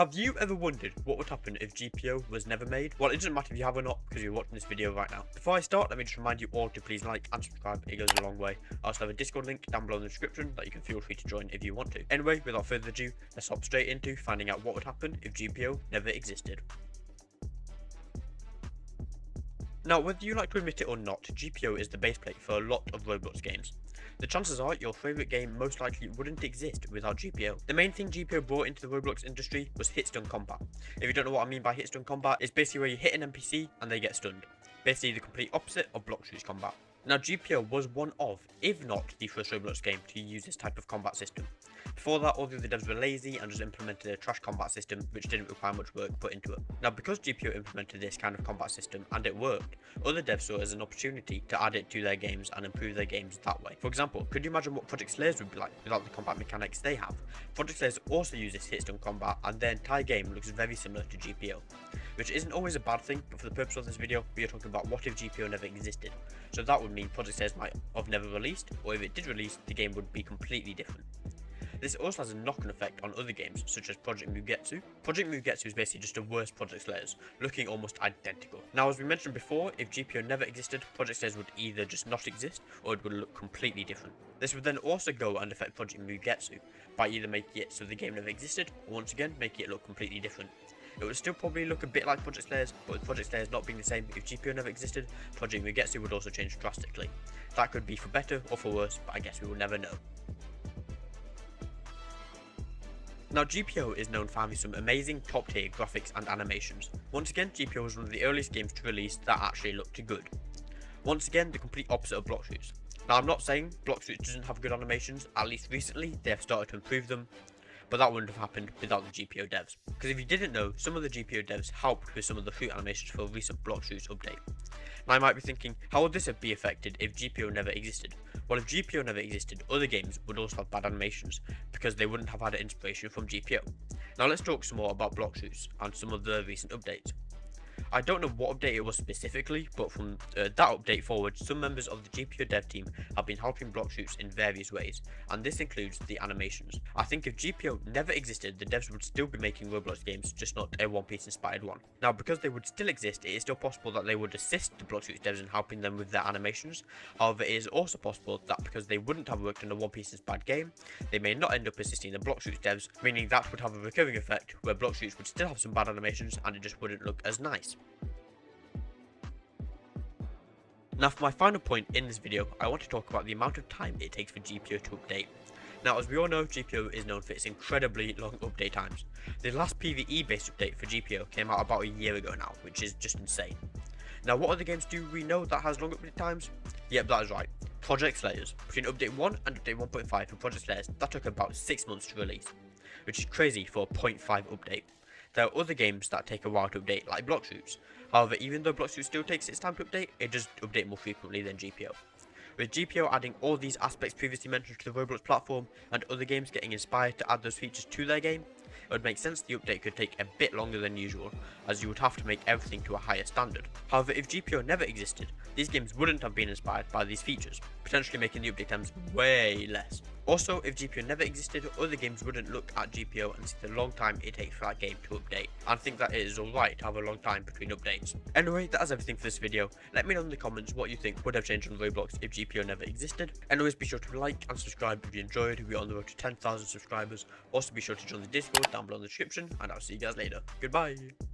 Have you ever wondered what would happen if GPO was never made? Well, it doesn't matter if you have or not, because you're watching this video right now. Before I start, let me just remind you all to please like and subscribe, it goes a long way. I also have a Discord link down below in the description that you can feel free to join if you want to. Anyway, without further ado, let's hop straight into finding out what would happen if GPO never existed. Now, whether you like to admit it or not, GPO is the base plate for a lot of Roblox games. The chances are your favourite game most likely wouldn't exist without GPO. The main thing GPO brought into the Roblox industry was hit-stun combat. If you don't know what I mean by hit-stun combat, it's basically where you hit an NPC and they get stunned. Basically the complete opposite of block shoots combat. Now GPO was one of, if not the first Roblox game to use this type of combat system. Before that, all the other devs were lazy and just implemented a trash combat system which didn't require much work put into it. Now because GPO implemented this kind of combat system and it worked, other devs saw it as an opportunity to add it to their games and improve their games that way. For example, could you imagine what Project Slayers would be like without the combat mechanics they have? Project Slayers also uses hit-stun combat and their entire game looks very similar to GPO. Which isn't always a bad thing, but for the purpose of this video, we are talking about what if GPO never existed. So that would mean Project Slayers might have never released, or if it did release, the game would be completely different. This also has a knock-on effect on other games, such as Project Mugetsu. Project Mugetsu is basically just a worse Project Slayers, looking almost identical. Now, as we mentioned before, if GPO never existed, Project Slayers would either just not exist, or it would look completely different. This would then also go and affect Project Mugetsu, by either making it so the game never existed, or once again, making it look completely different. It would still probably look a bit like Project Slayers, but with Project Slayers not being the same, if GPO never existed, Project Mugetsu would also change drastically. That could be for better or for worse, but I guess we will never know. Now GPO is known for having some amazing top tier graphics and animations. Once again, GPO was one of the earliest games to release that actually looked good. Once again, the complete opposite of block shoots. Now I'm not saying block shoots doesn't have good animations, at least recently they have started to improve them, but that wouldn't have happened without the GPO devs. Because if you didn't know, some of the GPO devs helped with some of the shoot animations for a recent block shoots update. Now I might be thinking, how would this have been affected if GPO never existed? Well, if GPO never existed, other games would also have bad animations, because they wouldn't have had inspiration from GPO. Now let's talk some more about block shoots and some of the recent updates. I don't know what update it was specifically, but from that update forward, some members of the GPO dev team have been helping block shoots in various ways, and this includes the animations. I think if GPO never existed, the devs would still be making Roblox games, just not a One Piece inspired one. Now, because they would still exist, it is still possible that they would assist the block shoots devs in helping them with their animations. However, it is also possible that because they wouldn't have worked on a One Piece inspired game, they may not end up assisting the block shoots devs, meaning that would have a recurring effect where block shoots would still have some bad animations and it just wouldn't look as nice. Now for my final point in this video, I want to talk about the amount of time it takes for GPO to update. Now as we all know, GPO is known for its incredibly long update times. The last PvE based update for GPO came out about a year ago now, which is just insane. Now what other games do we know that has long update times? Yep, that is right. Project Slayers. Between update 1 and update 1.5 for Project Slayers, that took about 6 months to release, which is crazy for a 0.5 update. There are other games that take a while to update, like block shoots. However, even though block shoots still takes its time to update, it does update more frequently than GPO. With GPO adding all these aspects previously mentioned to the Roblox platform, and other games getting inspired to add those features to their game, it would make sense the update could take a bit longer than usual, as you would have to make everything to a higher standard. However, if GPO never existed, these games wouldn't have been inspired by these features, potentially making the update times way less. Also, if GPO never existed, other games wouldn't look at GPO and see the long time it takes for that game to update, and think that it is alright to have a long time between updates. Anyway, that is everything for this video. Let me know in the comments what you think would have changed on Roblox if GPO never existed. Anyways, be sure to like and subscribe if you enjoyed. We are on the road to 10,000 subscribers. Also be sure to join the Discord down below in the description, and I'll see you guys later. Goodbye!